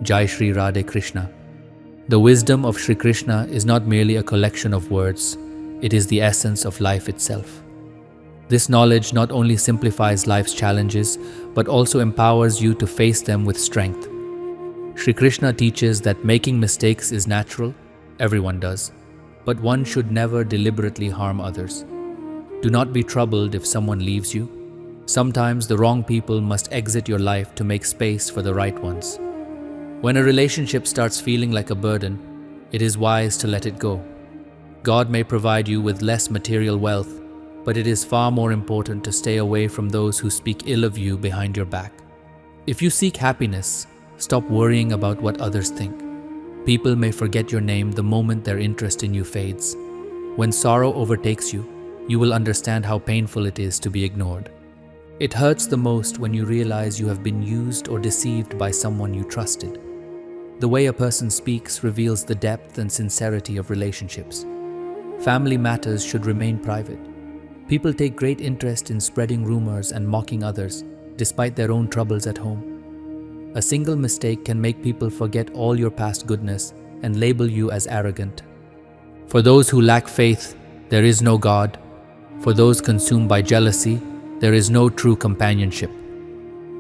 Jai Shri Radhe Krishna. The wisdom of Shri Krishna is not merely a collection of words, it is the essence of life itself. This knowledge not only simplifies life's challenges, but also empowers you to face them with strength. Shri Krishna teaches that making mistakes is natural, everyone does, but one should never deliberately harm others. Do not be troubled if someone leaves you. Sometimes the wrong people must exit your life to make space for the right ones. When a relationship starts feeling like a burden, it is wise to let it go. God may provide you with less material wealth, but it is far more important to stay away from those who speak ill of you behind your back. If you seek happiness, stop worrying about what others think. People may forget your name the moment their interest in you fades. When sorrow overtakes you, you will understand how painful it is to be ignored. It hurts the most when you realize you have been used or deceived by someone you trusted. The way a person speaks reveals the depth and sincerity of relationships. Family matters should remain private. People take great interest in spreading rumors and mocking others, despite their own troubles at home. A single mistake can make people forget all your past goodness and label you as arrogant. For those who lack faith, there is no God. For those consumed by jealousy, there is no true companionship.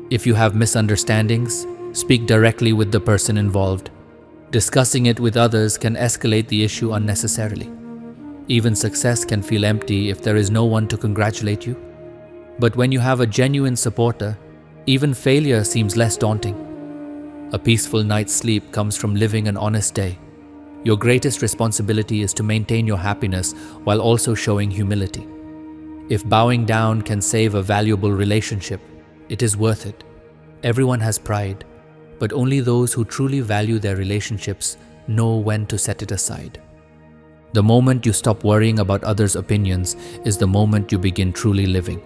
If you have misunderstandings, speak directly with the person involved. Discussing it with others can escalate the issue unnecessarily. Even success can feel empty if there is no one to congratulate you. But when you have a genuine supporter, even failure seems less daunting. A peaceful night's sleep comes from living an honest day. Your greatest responsibility is to maintain your happiness while also showing humility. If bowing down can save a valuable relationship, it is worth it. Everyone has pride, but only those who truly value their relationships know when to set it aside. The moment you stop worrying about others' opinions is the moment you begin truly living.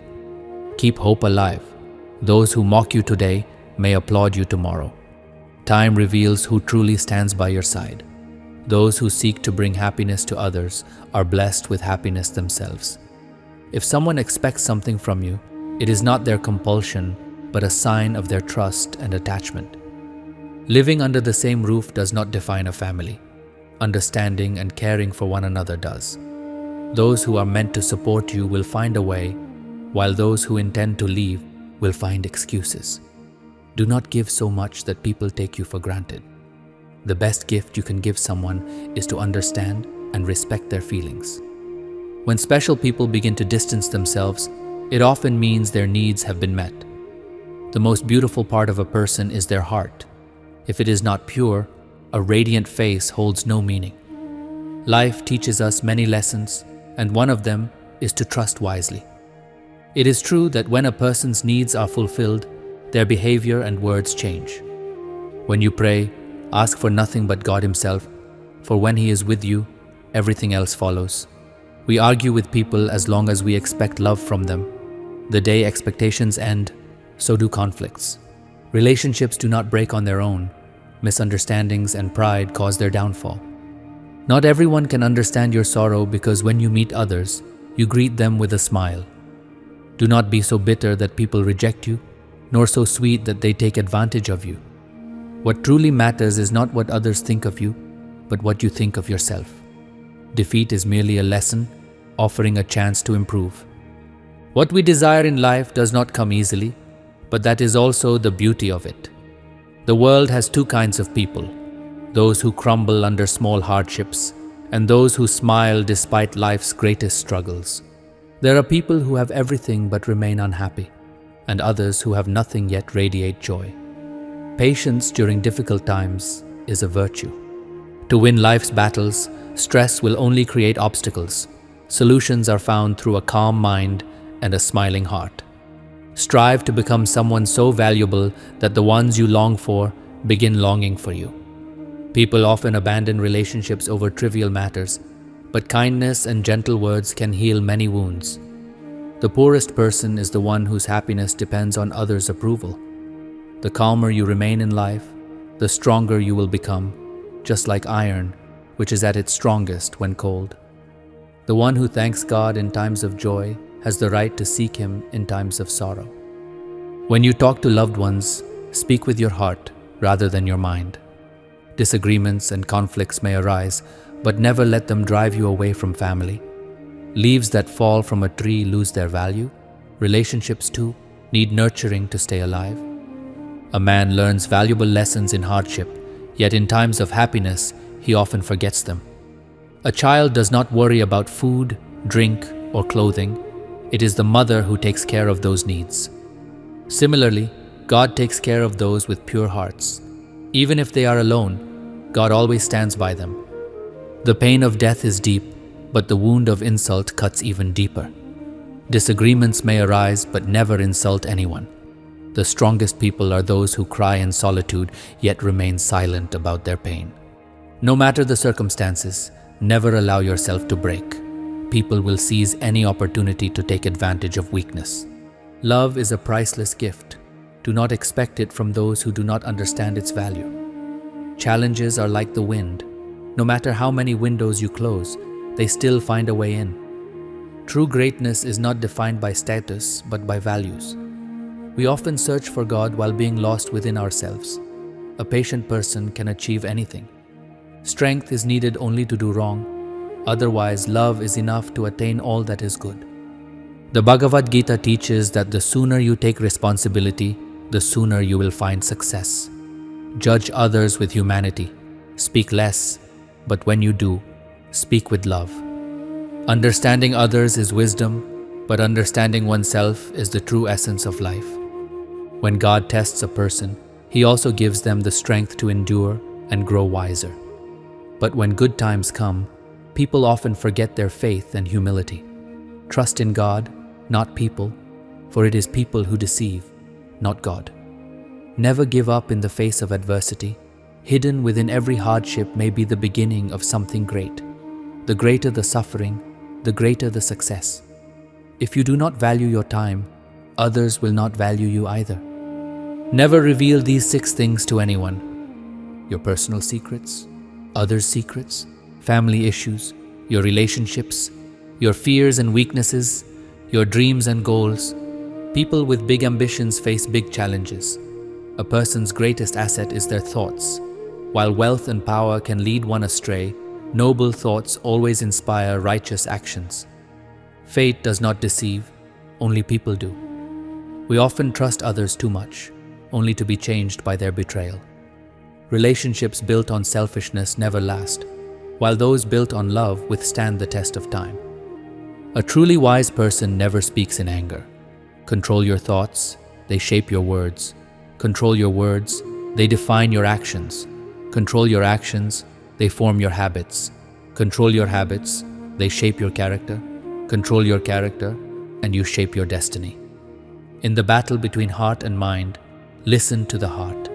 Keep hope alive. Those who mock you today may applaud you tomorrow. Time reveals who truly stands by your side. Those who seek to bring happiness to others are blessed with happiness themselves. If someone expects something from you, it is not their compulsion, but a sign of their trust and attachment. Living under the same roof does not define a family. Understanding and caring for one another does. Those who are meant to support you will find a way, while those who intend to leave will find excuses. Do not give so much that people take you for granted. The best gift you can give someone is to understand and respect their feelings. When special people begin to distance themselves, it often means their needs have been met. The most beautiful part of a person is their heart. If it is not pure, a radiant face holds no meaning. Life teaches us many lessons, and one of them is to trust wisely. It is true that when a person's needs are fulfilled, their behavior and words change. When you pray, ask for nothing but God Himself, for when He is with you, everything else follows. We argue with people as long as we expect love from them. The day expectations end, so do conflicts. Relationships do not break on their own. Misunderstandings and pride cause their downfall. Not everyone can understand your sorrow because when you meet others, you greet them with a smile. Do not be so bitter that people reject you, nor so sweet that they take advantage of you. What truly matters is not what others think of you, but what you think of yourself. Defeat is merely a lesson, offering a chance to improve. What we desire in life does not come easily, but that is also the beauty of it. The world has two kinds of people, those who crumble under small hardships, and those who smile despite life's greatest struggles. There are people who have everything but remain unhappy, and others who have nothing yet radiate joy. Patience during difficult times is a virtue. To win life's battles, stress will only create obstacles. Solutions are found through a calm mind and a smiling heart. Strive to become someone so valuable that the ones you long for begin longing for you. People often abandon relationships over trivial matters, but kindness and gentle words can heal many wounds. The poorest person is the one whose happiness depends on others' approval. The calmer you remain in life, the stronger you will become, just like iron, which is at its strongest when cold. The one who thanks God in times of joy has the right to seek Him in times of sorrow. When you talk to loved ones, speak with your heart, rather than your mind. Disagreements and conflicts may arise, but never let them drive you away from family. Leaves that fall from a tree lose their value. Relationships, too, need nurturing to stay alive. A man learns valuable lessons in hardship, yet in times of happiness, he often forgets them. A child does not worry about food, drink, or clothing. It is the mother who takes care of those needs. Similarly, God takes care of those with pure hearts. Even if they are alone, God always stands by them. The pain of death is deep, but the wound of insult cuts even deeper. Disagreements may arise, but never insult anyone. The strongest people are those who cry in solitude, yet remain silent about their pain. No matter the circumstances, never allow yourself to break. People will seize any opportunity to take advantage of weakness. Love is a priceless gift. Do not expect it from those who do not understand its value. Challenges are like the wind. No matter how many windows you close, they still find a way in. True greatness is not defined by status, but by values. We often search for God while being lost within ourselves. A patient person can achieve anything. Strength is needed only to do wrong. Otherwise, love is enough to attain all that is good. The Bhagavad Gita teaches that the sooner you take responsibility, the sooner you will find success. Judge others with humanity. Speak less, but when you do, speak with love. Understanding others is wisdom, but understanding oneself is the true essence of life. When God tests a person, He also gives them the strength to endure and grow wiser. But when good times come, people often forget their faith and humility. Trust in God, not people, for it is people who deceive, not God. Never give up in the face of adversity. Hidden within every hardship may be the beginning of something great. The greater the suffering, the greater the success. If you do not value your time, others will not value you either. Never reveal these 6 things to anyone: your personal secrets, others' secrets, family issues, your relationships, your fears and weaknesses, your dreams and goals. People with big ambitions face big challenges. A person's greatest asset is their thoughts. While wealth and power can lead one astray, noble thoughts always inspire righteous actions. Fate does not deceive, only people do. We often trust others too much, only to be changed by their betrayal. Relationships built on selfishness never last, while those built on love withstand the test of time. A truly wise person never speaks in anger. Control your thoughts, they shape your words. Control your words, they define your actions. Control your actions, they form your habits. Control your habits, they shape your character. Control your character, and you shape your destiny. In the battle between heart and mind, listen to the heart.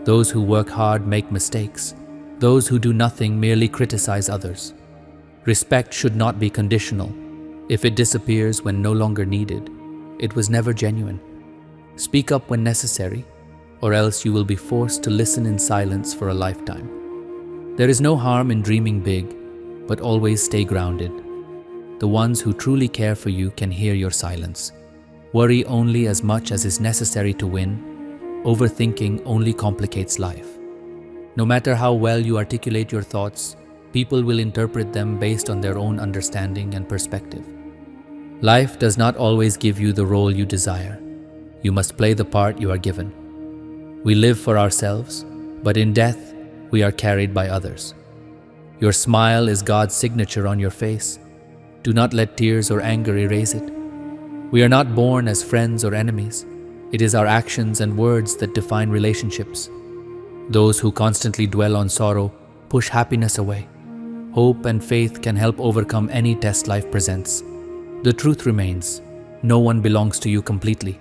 Those who work hard make mistakes. Those who do nothing merely criticize others. Respect should not be conditional. If it disappears when no longer needed, it was never genuine. Speak up when necessary, or else you will be forced to listen in silence for a lifetime. There is no harm in dreaming big, but always stay grounded. The ones who truly care for you can hear your silence. Worry only as much as is necessary to win. Overthinking only complicates life. No matter how well you articulate your thoughts, people will interpret them based on their own understanding and perspective. Life does not always give you the role you desire. You must play the part you are given. We live for ourselves, but in death, we are carried by others. Your smile is God's signature on your face. Do not let tears or anger erase it. We are not born as friends or enemies. It is our actions and words that define relationships. Those who constantly dwell on sorrow push happiness away. Hope and faith can help overcome any test life presents. The truth remains, no one belongs to you completely.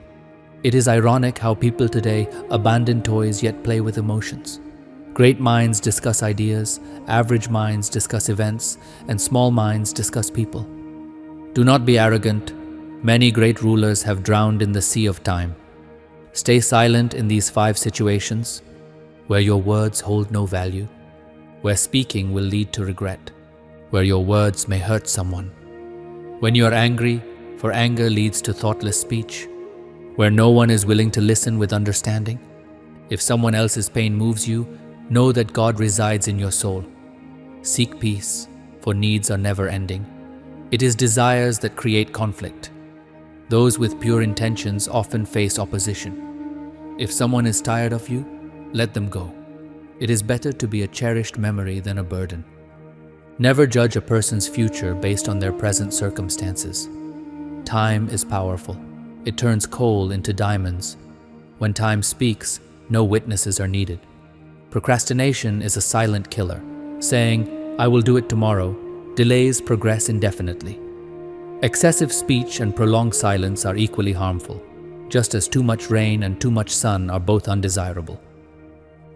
It is ironic how people today abandon toys yet play with emotions. Great minds discuss ideas, average minds discuss events, and small minds discuss people. Do not be arrogant. Many great rulers have drowned in the sea of time. Stay silent in these 5 situations: where your words hold no value, where speaking will lead to regret, where your words may hurt someone, when you are angry, for anger leads to thoughtless speech, where no one is willing to listen with understanding, If someone else's pain moves you, know that God resides in your soul. Seek peace, for needs are never ending. It is desires that create conflict. Those with pure intentions often face opposition. If someone is tired of you, let them go. It is better to be a cherished memory than a burden. Never judge a person's future based on their present circumstances. Time is powerful. It turns coal into diamonds. When time speaks, no witnesses are needed. Procrastination is a silent killer. Saying, "I will do it tomorrow," delays progress indefinitely. Excessive speech and prolonged silence are equally harmful, just as too much rain and too much sun are both undesirable.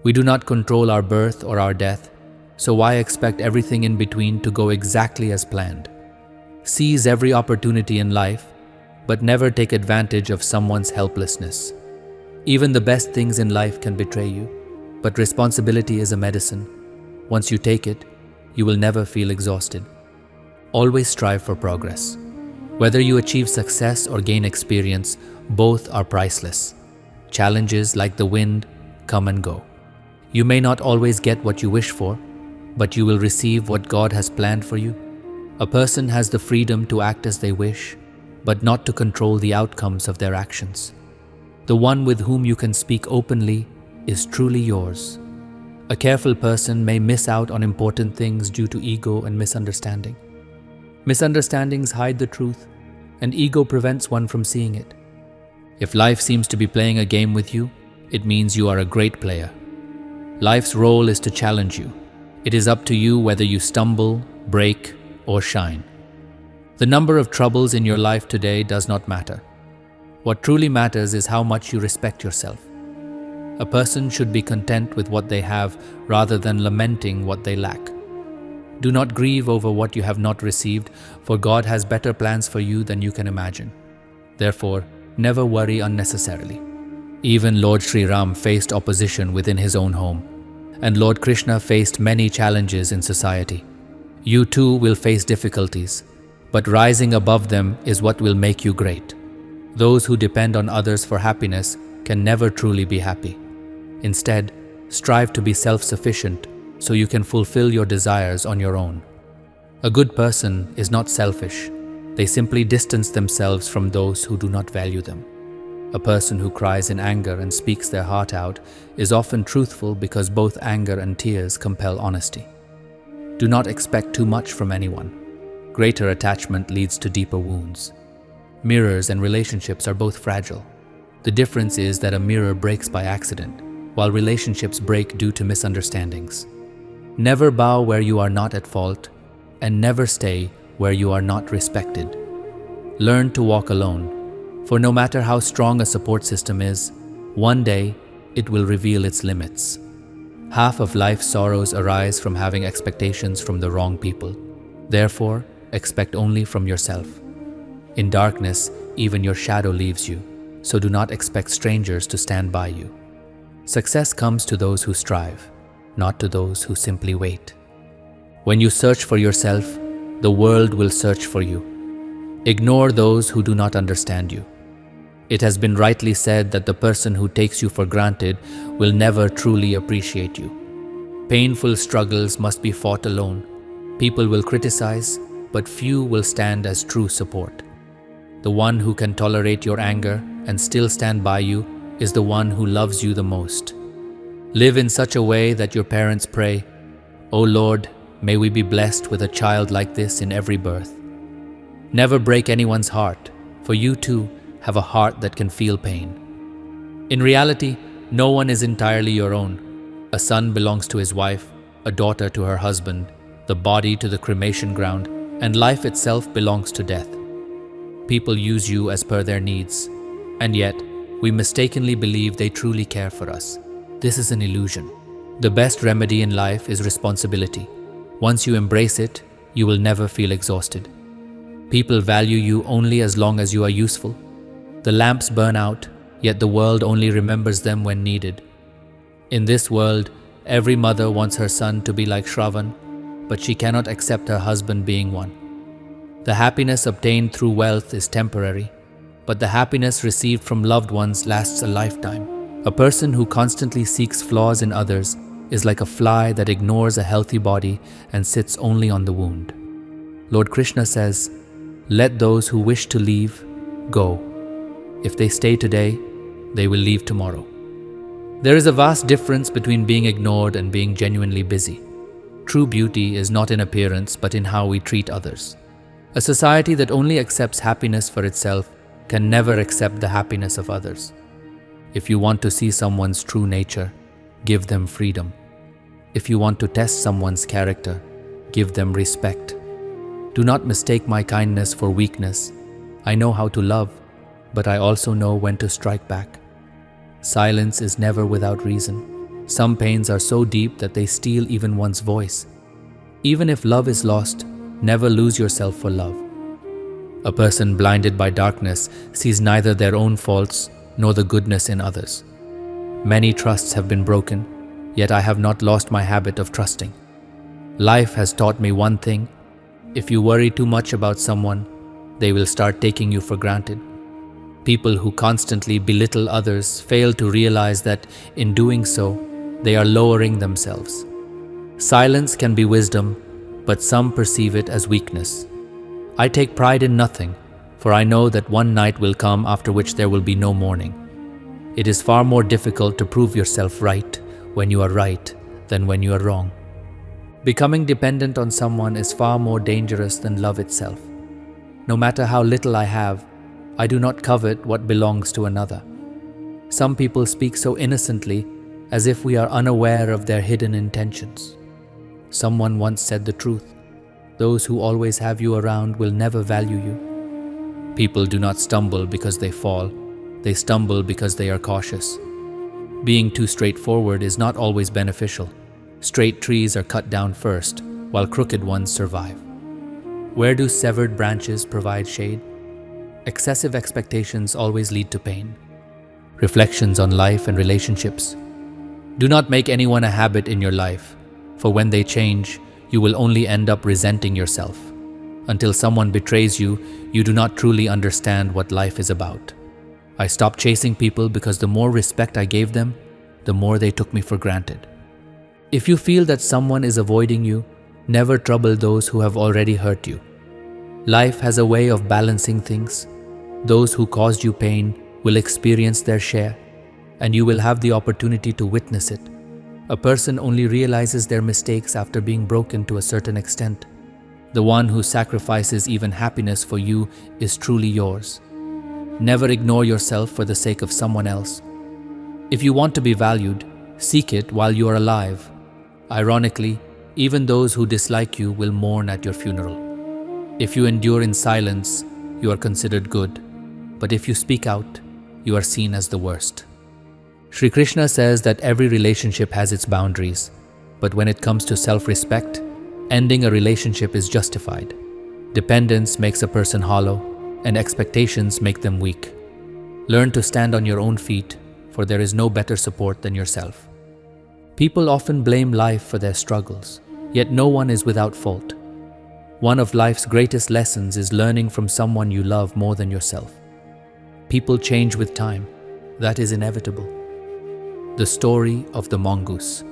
We do not control our birth or our death, so why expect everything in between to go exactly as planned? Seize every opportunity in life, but never take advantage of someone's helplessness. Even the best things in life can betray you, but responsibility is a medicine. Once you take it, you will never feel exhausted. Always strive for progress. Whether you achieve success or gain experience, both are priceless. Challenges, like the wind, come and go. You may not always get what you wish for, but you will receive what God has planned for you. A person has the freedom to act as they wish, but not to control the outcomes of their actions. The one with whom you can speak openly is truly yours. A careful person may miss out on important things due to ego and misunderstanding. Misunderstandings hide the truth, and ego prevents one from seeing it. If life seems to be playing a game with you, it means you are a great player. Life's role is to challenge you. It is up to you whether you stumble, break, or shine. The number of troubles in your life today does not matter. What truly matters is how much you respect yourself. A person should be content with what they have rather than lamenting what they lack. Do not grieve over what you have not received, for God has better plans for you than you can imagine. Therefore, never worry unnecessarily. Even Lord Sri Ram faced opposition within his own home, and Lord Krishna faced many challenges in society. You too will face difficulties, but rising above them is what will make you great. Those who depend on others for happiness can never truly be happy. Instead, strive to be self-sufficient so you can fulfill your desires on your own. A good person is not selfish. They simply distance themselves from those who do not value them. A person who cries in anger and speaks their heart out is often truthful because both anger and tears compel honesty. Do not expect too much from anyone. Greater attachment leads to deeper wounds. Mirrors and relationships are both fragile. The difference is that a mirror breaks by accident, while relationships break due to misunderstandings. Never bow where you are not at fault, and never stay where you are not respected. Learn to walk alone, for no matter how strong a support system is, one day it will reveal its limits. Half of life's sorrows arise from having expectations from the wrong people. Therefore, expect only from yourself. In darkness, even your shadow leaves you, so do not expect strangers to stand by you. Success comes to those who strive, not to those who simply wait. When you search for yourself, the world will search for you. Ignore those who do not understand you. It has been rightly said that the person who takes you for granted will never truly appreciate you. Painful struggles must be fought alone. People will criticize, but few will stand as true support. The one who can tolerate your anger and still stand by you is the one who loves you the most. Live in such a way that your parents pray, "O Lord, may we be blessed with a child like this in every birth." Never break anyone's heart, for you too have a heart that can feel pain. In reality, no one is entirely your own. A son belongs to his wife, a daughter to her husband, the body to the cremation ground, and life itself belongs to death. People use you as per their needs, and yet we mistakenly believe they truly care for us. This is an illusion. The best remedy in life is responsibility. Once you embrace it, you will never feel exhausted. People value you only as long as you are useful. The lamps burn out, yet the world only remembers them when needed. In this world, every mother wants her son to be like Shravan, but she cannot accept her husband being one. The happiness obtained through wealth is temporary, but the happiness received from loved ones lasts a lifetime. A person who constantly seeks flaws in others is like a fly that ignores a healthy body and sits only on the wound. Lord Krishna says, "Let those who wish to leave go. If they stay today, they will leave tomorrow." There is a vast difference between being ignored and being genuinely busy. True beauty is not in appearance but in how we treat others. A society that only accepts happiness for itself can never accept the happiness of others. If you want to see someone's true nature, give them freedom. If you want to test someone's character, give them respect. Do not mistake my kindness for weakness. I know how to love, but I also know when to strike back. Silence is never without reason. Some pains are so deep that they steal even one's voice. Even if love is lost, never lose yourself for love. A person blinded by darkness sees neither their own faults nor the goodness in others. Many trusts have been broken, yet I have not lost my habit of trusting. Life has taught me one thing: if you worry too much about someone, they will start taking you for granted. People who constantly belittle others fail to realize that in doing so, they are lowering themselves. Silence can be wisdom, but some perceive it as weakness. I take pride in nothing, for I know that one night will come after which there will be no morning. It is far more difficult to prove yourself right when you are right than when you are wrong. Becoming dependent on someone is far more dangerous than love itself. No matter how little I have, I do not covet what belongs to another. Some people speak so innocently, as if we are unaware of their hidden intentions. Someone once said the truth: those who always have you around will never value you. People do not stumble because they fall, they stumble because they are cautious. Being too straightforward is not always beneficial. Straight trees are cut down first, while crooked ones survive. Where do severed branches provide shade? Excessive expectations always lead to pain. Reflections on life and relationships. Do not make anyone a habit in your life, for when they change, you will only end up resenting yourself. Until someone betrays you, you do not truly understand what life is about. I stopped chasing people because the more respect I gave them, the more they took me for granted. If you feel that someone is avoiding you, never trouble those who have already hurt you. Life has a way of balancing things. Those who caused you pain will experience their share, and you will have the opportunity to witness it. A person only realizes their mistakes after being broken to a certain extent. The one who sacrifices even happiness for you is truly yours. Never ignore yourself for the sake of someone else. If you want to be valued, seek it while you are alive. Ironically, even those who dislike you will mourn at your funeral. If you endure in silence, you are considered good, but if you speak out, you are seen as the worst. Shri Krishna says that every relationship has its boundaries, but when it comes to self-respect, ending a relationship is justified. Dependence makes a person hollow, and expectations make them weak. Learn to stand on your own feet, for there is no better support than yourself. People often blame life for their struggles, yet no one is without fault. One of life's greatest lessons is learning from someone you love more than yourself. People change with time. That is inevitable. The story of the mongoose.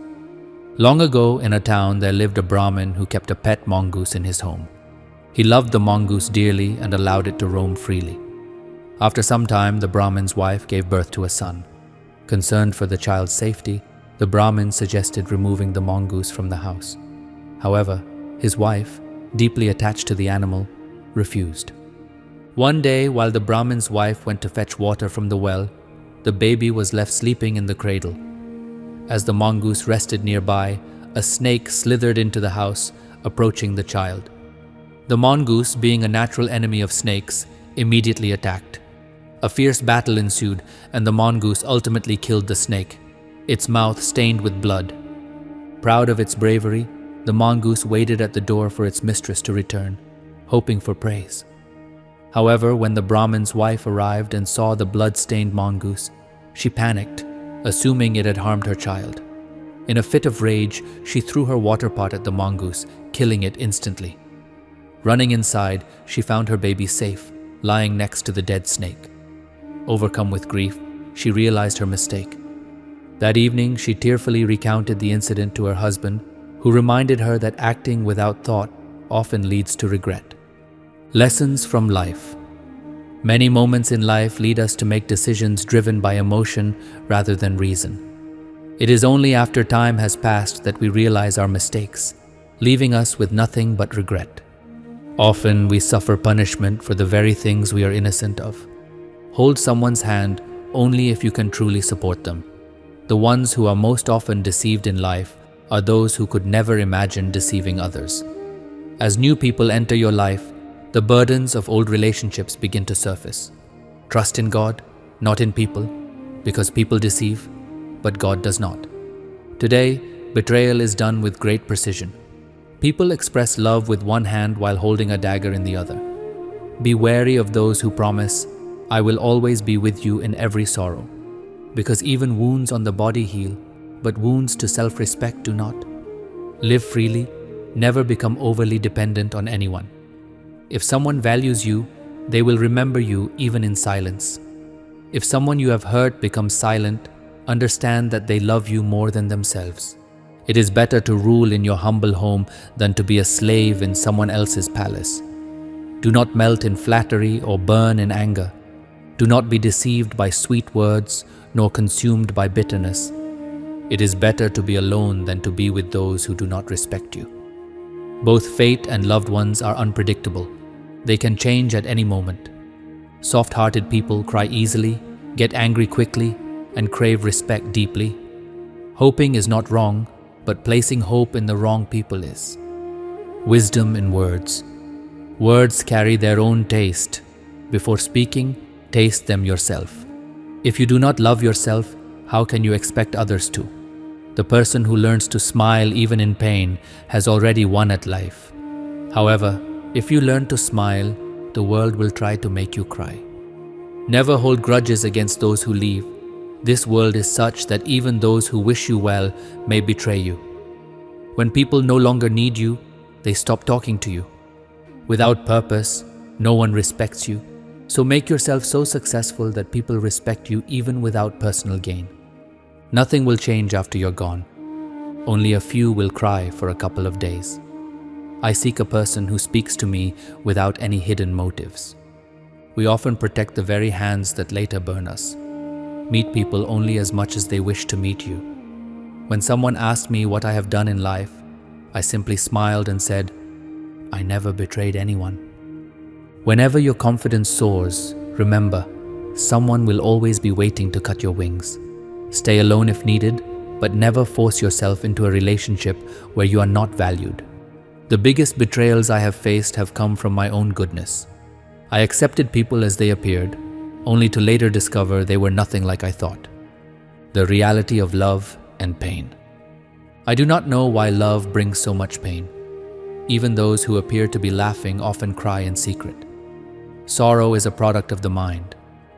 Long ago in a town there lived a Brahmin who kept a pet mongoose in his home. He loved the mongoose dearly and allowed it to roam freely. After some time, the Brahmin's wife gave birth to a son. Concerned for the child's safety, the Brahmin suggested removing the mongoose from the house. However, his wife, deeply attached to the animal, refused. One day, while the Brahmin's wife went to fetch water from the well, the baby was left sleeping in the cradle. As the mongoose rested nearby, a snake slithered into the house, approaching the child. The mongoose, being a natural enemy of snakes, immediately attacked. A fierce battle ensued, and the mongoose ultimately killed the snake, its mouth stained with blood. Proud of its bravery, the mongoose waited at the door for its mistress to return, hoping for praise. However, when the Brahmin's wife arrived and saw the blood-stained mongoose, she panicked, assuming it had harmed her child. In a fit of rage, she threw her water pot at the mongoose, killing it instantly. Running inside, she found her baby safe, lying next to the dead snake. Overcome with grief, she realized her mistake. That evening, she tearfully recounted the incident to her husband, who reminded her that acting without thought often leads to regret. Lessons from life. Many moments in life lead us to make decisions driven by emotion rather than reason. It is only after time has passed that we realize our mistakes, leaving us with nothing but regret. Often we suffer punishment for the very things we are innocent of. Hold someone's hand only if you can truly support them. The ones who are most often deceived in life are those who could never imagine deceiving others. As new people enter your life, the burdens of old relationships begin to surface. Trust in God, not in people, because people deceive, but God does not. Today, betrayal is done with great precision. People express love with one hand while holding a dagger in the other. Be wary of those who promise, "I will always be with you in every sorrow," because even wounds on the body heal, but wounds to self-respect do not. Live freely, never become overly dependent on anyone. If someone values you, they will remember you even in silence. If someone you have hurt becomes silent, understand that they love you more than themselves. It is better to rule in your humble home than to be a slave in someone else's palace. Do not melt in flattery or burn in anger. Do not be deceived by sweet words, nor consumed by bitterness. It is better to be alone than to be with those who do not respect you. Both fate and loved ones are unpredictable. They can change at any moment. Soft-hearted people cry easily, get angry quickly, and crave respect deeply. Hoping is not wrong, but placing hope in the wrong people is. Wisdom in words. Words carry their own taste. Before speaking, taste them yourself. If you do not love yourself, how can you expect others to? The person who learns to smile even in pain has already won at life. However, if you learn to smile, the world will try to make you cry. Never hold grudges against those who leave. This world is such that even those who wish you well may betray you. When people no longer need you, they stop talking to you. Without purpose, no one respects you. So make yourself so successful that people respect you even without personal gain. Nothing will change after you're gone. Only a few will cry for a couple of days. I seek a person who speaks to me without any hidden motives. We often protect the very hands that later burn us. Meet people only as much as they wish to meet you. When someone asked me what I have done in life, I simply smiled and said, "I never betrayed anyone." Whenever your confidence soars, remember, someone will always be waiting to cut your wings. Stay alone if needed, but never force yourself into a relationship where you are not valued. The biggest betrayals I have faced have come from my own goodness. I accepted people as they appeared, only to later discover they were nothing like I thought. The reality of love and pain. I do not know why love brings so much pain. Even those who appear to be laughing often cry in secret. Sorrow is a product of the mind.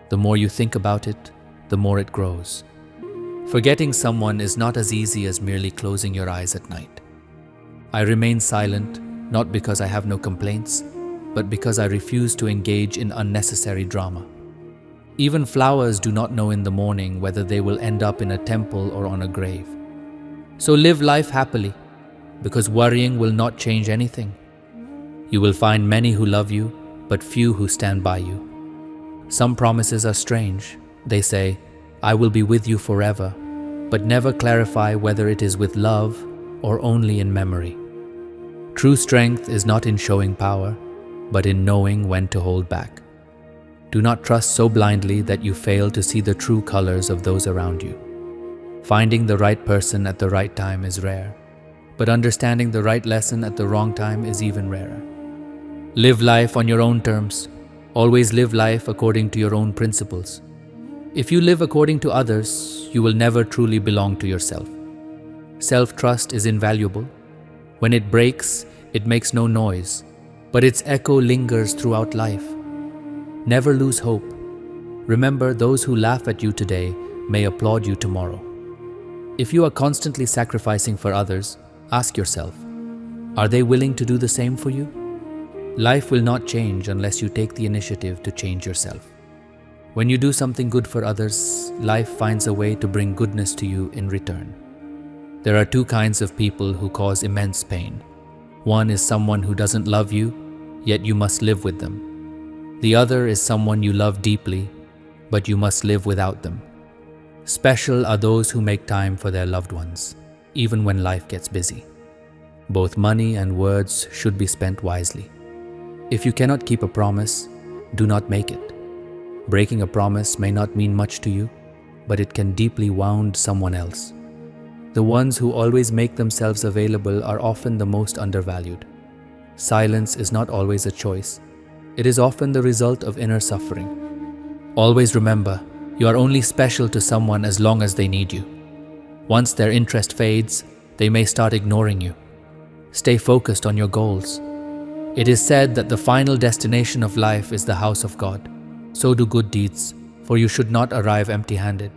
The more you think about it, the more it grows. Forgetting someone is not as easy as merely closing your eyes at night. I remain silent, not because I have no complaints, but because I refuse to engage in unnecessary drama. Even flowers do not know in the morning whether they will end up in a temple or on a grave. So live life happily, because worrying will not change anything. You will find many who love you, but few who stand by you. Some promises are strange. They say, "I will be with you forever," but never clarify whether it is with love or only in memory. True strength is not in showing power, but in knowing when to hold back. Do not trust so blindly that you fail to see the true colors of those around you. Finding the right person at the right time is rare, but understanding the right lesson at the wrong time is even rarer. Live life on your own terms. Always live life according to your own principles. If you live according to others, you will never truly belong to yourself. Self-trust is invaluable. When it breaks, it makes no noise, but its echo lingers throughout life. Never lose hope. Remember, those who laugh at you today may applaud you tomorrow. If you are constantly sacrificing for others, ask yourself, are they willing to do the same for you? Life will not change unless you take the initiative to change yourself. When you do something good for others, life finds a way to bring goodness to you in return. There are two kinds of people who cause immense pain. One is someone who doesn't love you, yet you must live with them. The other is someone you love deeply, but you must live without them. Special are those who make time for their loved ones, even when life gets busy. Both money and words should be spent wisely. If you cannot keep a promise, do not make it. Breaking a promise may not mean much to you, but it can deeply wound someone else. The ones who always make themselves available are often the most undervalued. Silence is not always a choice. It is often the result of inner suffering. Always remember, you are only special to someone as long as they need you. Once their interest fades, they may start ignoring you. Stay focused on your goals. It is said that the final destination of life is the house of God. So do good deeds, for you should not arrive empty-handed.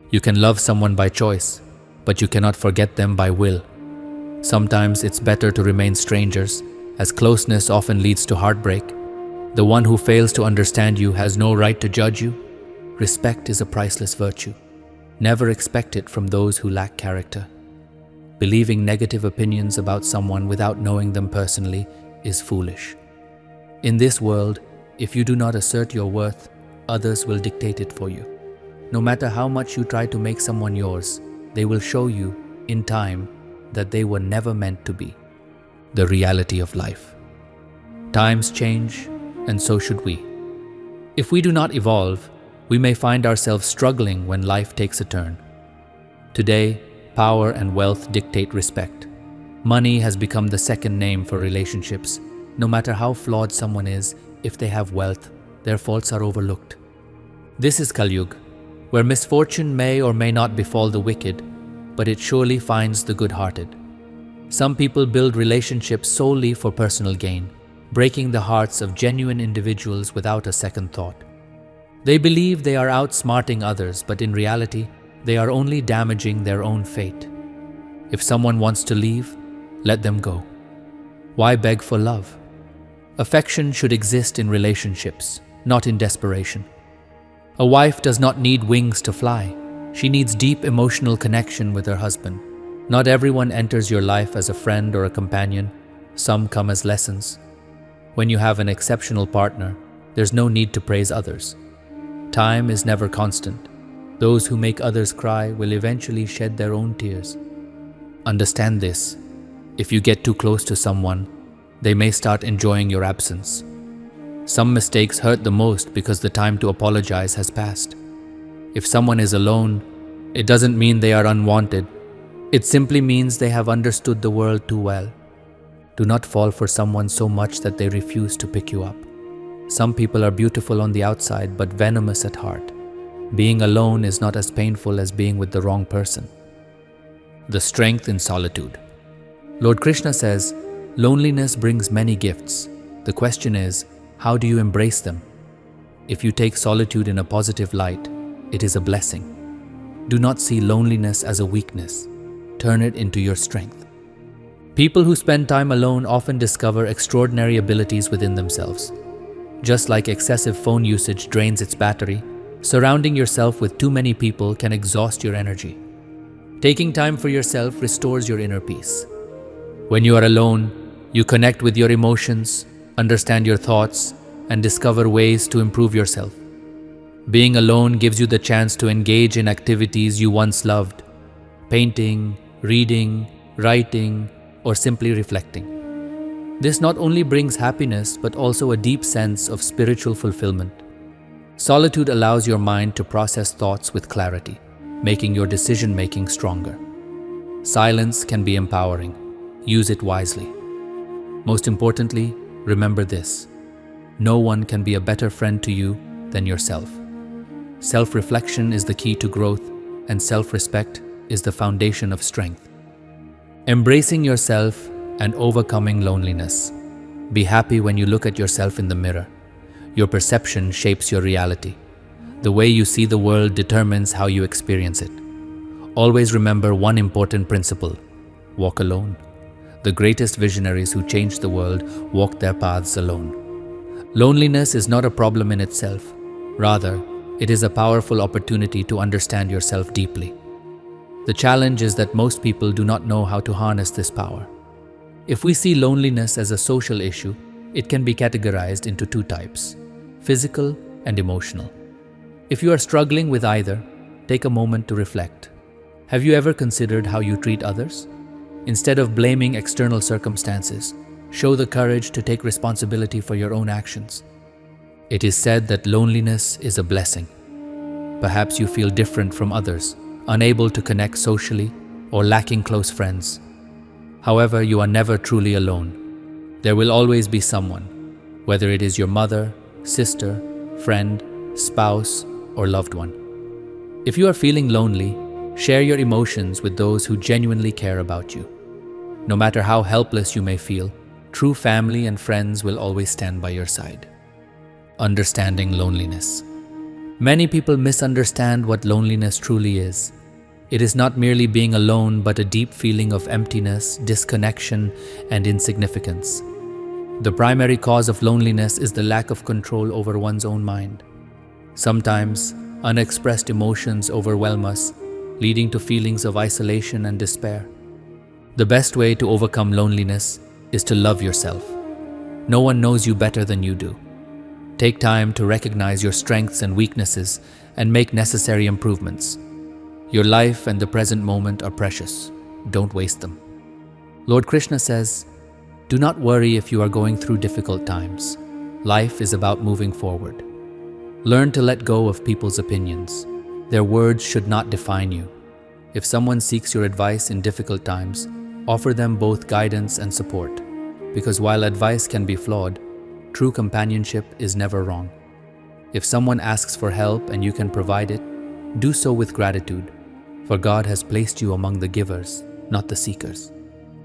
You can love someone by choice, but you cannot forget them by will. Sometimes it's better to remain strangers, as closeness often leads to heartbreak. The one who fails to understand you has no right to judge you. Respect is a priceless virtue. Never expect it from those who lack character. Believing negative opinions about someone without knowing them personally is foolish. In this world, if you do not assert your worth, others will dictate it for you. No matter how much you try to make someone yours, they will show you, in time, that they were never meant to be. The reality of life. Times change, and so should we. If we do not evolve, we may find ourselves struggling when life takes a turn. Today, power and wealth dictate respect. Money has become the second name for relationships. No matter how flawed someone is, if they have wealth, their faults are overlooked. This is Kali Yuga, where misfortune may or may not befall the wicked, but it surely finds the good-hearted. Some people build relationships solely for personal gain, breaking the hearts of genuine individuals without a second thought. They believe they are outsmarting others, but in reality, they are only damaging their own fate. If someone wants to leave, let them go. Why beg for love? Affection should exist in relationships, not in desperation. A wife does not need wings to fly. She needs deep emotional connection with her husband. Not everyone enters your life as a friend or a companion. Some come as lessons. When you have an exceptional partner, there's no need to praise others. Time is never constant. Those who make others cry will eventually shed their own tears. Understand this. If you get too close to someone, they may start enjoying your absence. Some mistakes hurt the most because the time to apologize has passed. If someone is alone, it doesn't mean they are unwanted. It simply means they have understood the world too well. Do not fall for someone so much that they refuse to pick you up. Some people are beautiful on the outside but venomous at heart. Being alone is not as painful as being with the wrong person. The strength in solitude. Lord Krishna says, loneliness brings many gifts. The question is, how do you embrace them? If you take solitude in a positive light, it is a blessing. Do not see loneliness as a weakness. Turn it into your strength. People who spend time alone often discover extraordinary abilities within themselves. Just like excessive phone usage drains its battery, surrounding yourself with too many people can exhaust your energy. Taking time for yourself restores your inner peace. When you are alone, you connect with your emotions, understand your thoughts, and discover ways to improve yourself. Being alone gives you the chance to engage in activities you once loved: painting, reading, writing, or simply reflecting. This not only brings happiness but also a deep sense of spiritual fulfillment. Solitude allows your mind to process thoughts with clarity, making your decision-making stronger. Silence can be empowering. Use it wisely. Most importantly, remember this: no one can be a better friend to you than yourself. Self-reflection is the key to growth, and self-respect is the foundation of strength. Embracing yourself and overcoming loneliness. Be happy when you look at yourself in the mirror. Your perception shapes your reality. The way you see the world determines how you experience it. Always remember one important principle: walk alone. The greatest visionaries who changed the world walked their paths alone. Loneliness is not a problem in itself. Rather, It is a powerful opportunity to understand yourself deeply. The challenge is that most people do not know how to harness this power. If we see loneliness as a social issue, it can be categorized into two types: physical and emotional. If you are struggling with either, take a moment to reflect. Have you ever considered how you treat others? Instead of blaming external circumstances, show the courage to take responsibility for your own actions. It is said that loneliness is a blessing. Perhaps you feel different from others, unable to connect socially, or lacking close friends. However, you are never truly alone. There will always be someone, whether it is your mother, sister, friend, spouse, or loved one. If you are feeling lonely, share your emotions with those who genuinely care about you. No matter how helpless you may feel, true family and friends will always stand by your side. Understanding loneliness. Many people misunderstand what loneliness truly is. It is not merely being alone, but a deep feeling of emptiness, disconnection, and insignificance. The primary cause of loneliness is the lack of control over one's own mind. Sometimes, unexpressed emotions overwhelm us, leading to feelings of isolation and despair. The best way to overcome loneliness is to love yourself. No one knows you better than you do. Take time to recognize your strengths and weaknesses and make necessary improvements. Your life and the present moment are precious. Don't waste them. Lord Krishna says, "Do not worry if you are going through difficult times. Life is about moving forward. Learn to let go of people's opinions. Their words should not define you. If someone seeks your advice in difficult times, offer them both guidance and support. Because while advice can be flawed, true companionship is never wrong. If someone asks for help and you can provide it, do so with gratitude, for God has placed you among the givers, not the seekers.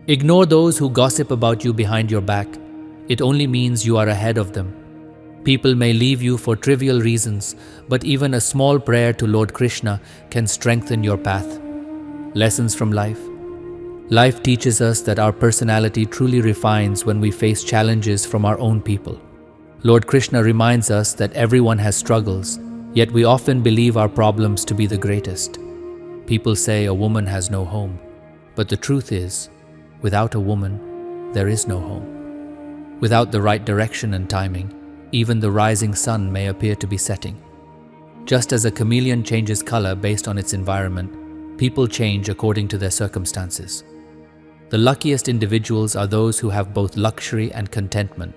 Ignore those who gossip about you behind your back. It only means you are ahead of them. People may leave you for trivial reasons, but even a small prayer to Lord Krishna can strengthen your path. Lessons from life. Life teaches us that our personality truly refines when we face challenges from our own people. Lord Krishna reminds us that everyone has struggles, yet we often believe our problems to be the greatest. People say a woman has no home, but the truth is, without a woman, there is no home. Without the right direction and timing, even the rising sun may appear to be setting. Just as a chameleon changes color based on its environment, people change according to their circumstances. The luckiest individuals are those who have both luxury and contentment,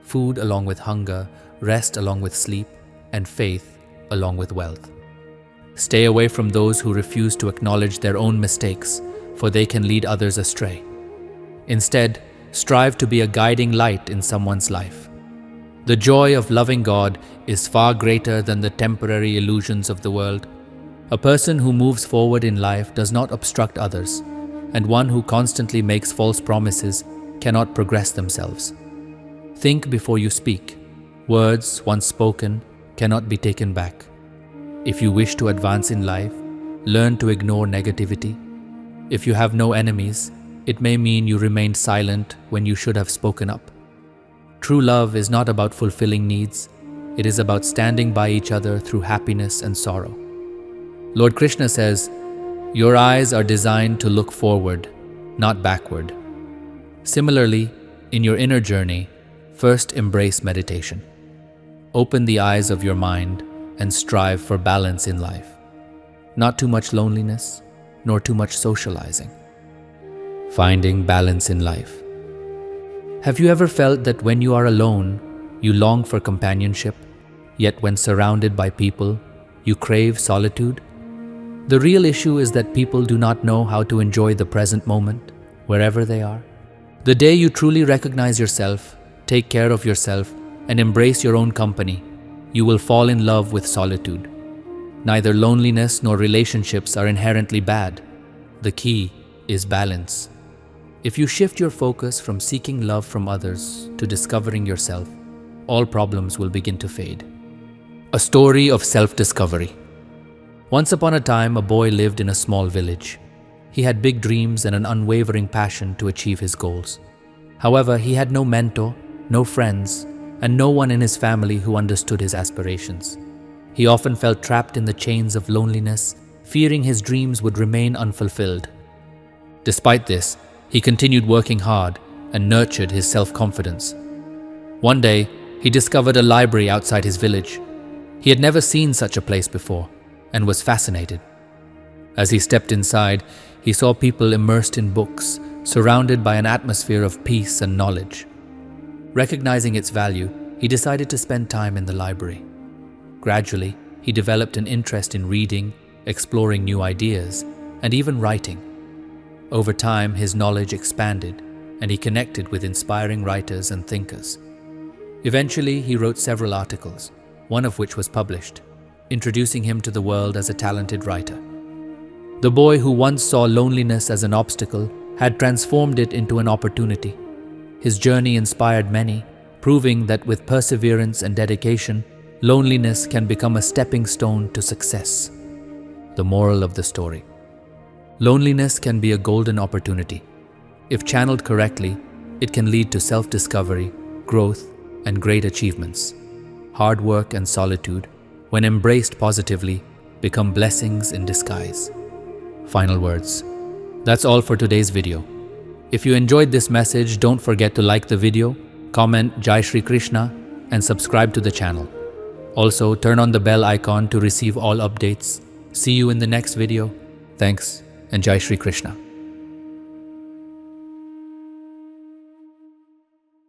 food along with hunger, rest along with sleep, and faith along with wealth. Stay away from those who refuse to acknowledge their own mistakes, for they can lead others astray. Instead, strive to be a guiding light in someone's life. The joy of loving God is far greater than the temporary illusions of the world. A person who moves forward in life does not obstruct others, and one who constantly makes false promises cannot progress themselves. Think before you speak. Words, once spoken, cannot be taken back. If you wish to advance in life, learn to ignore negativity. If you have no enemies, it may mean you remained silent when you should have spoken up. True love is not about fulfilling needs. It is about standing by each other through happiness and sorrow. Lord Krishna says, "Your eyes are designed to look forward, not backward." Similarly, in your inner journey, first embrace meditation. Open the eyes of your mind and strive for balance in life. Not too much loneliness, nor too much socializing. Finding balance in life. Have you ever felt that when you are alone, you long for companionship, yet when surrounded by people, you crave solitude? The real issue is that people do not know how to enjoy the present moment, wherever they are. The day you truly recognize yourself, take care of yourself, and embrace your own company, you will fall in love with solitude. Neither loneliness nor relationships are inherently bad. The key is balance. If you shift your focus from seeking love from others to discovering yourself, all problems will begin to fade. A story of self-discovery. Once upon a time, a boy lived in a small village. He had big dreams and an unwavering passion to achieve his goals. However, he had no mentor, no friends, and no one in his family who understood his aspirations. He often felt trapped in the chains of loneliness, fearing his dreams would remain unfulfilled. Despite this, he continued working hard and nurtured his self-confidence. One day, he discovered a library outside his village. He had never seen such a place before and was fascinated. As he stepped inside, he saw people immersed in books, surrounded by an atmosphere of peace and knowledge. Recognizing its value, he decided to spend time in the library. Gradually, he developed an interest in reading, exploring new ideas, and even writing. Over time, his knowledge expanded, and he connected with inspiring writers and thinkers. Eventually, he wrote several articles, one of which was published, introducing him to the world as a talented writer. The boy who once saw loneliness as an obstacle had transformed it into an opportunity. His journey inspired many, proving that with perseverance and dedication, loneliness can become a stepping stone to success. The moral of the story: loneliness can be a golden opportunity. If channeled correctly, it can lead to self-discovery, growth, and great achievements. Hard work and solitude, when embraced positively, become blessings in disguise. Final words. That's all for today's video. If you enjoyed this message, don't forget to like the video, comment Jai Shri Krishna, and subscribe to the channel. Also, turn on the bell icon to receive all updates. See you in the next video. Thanks, and Jai Shri Krishna.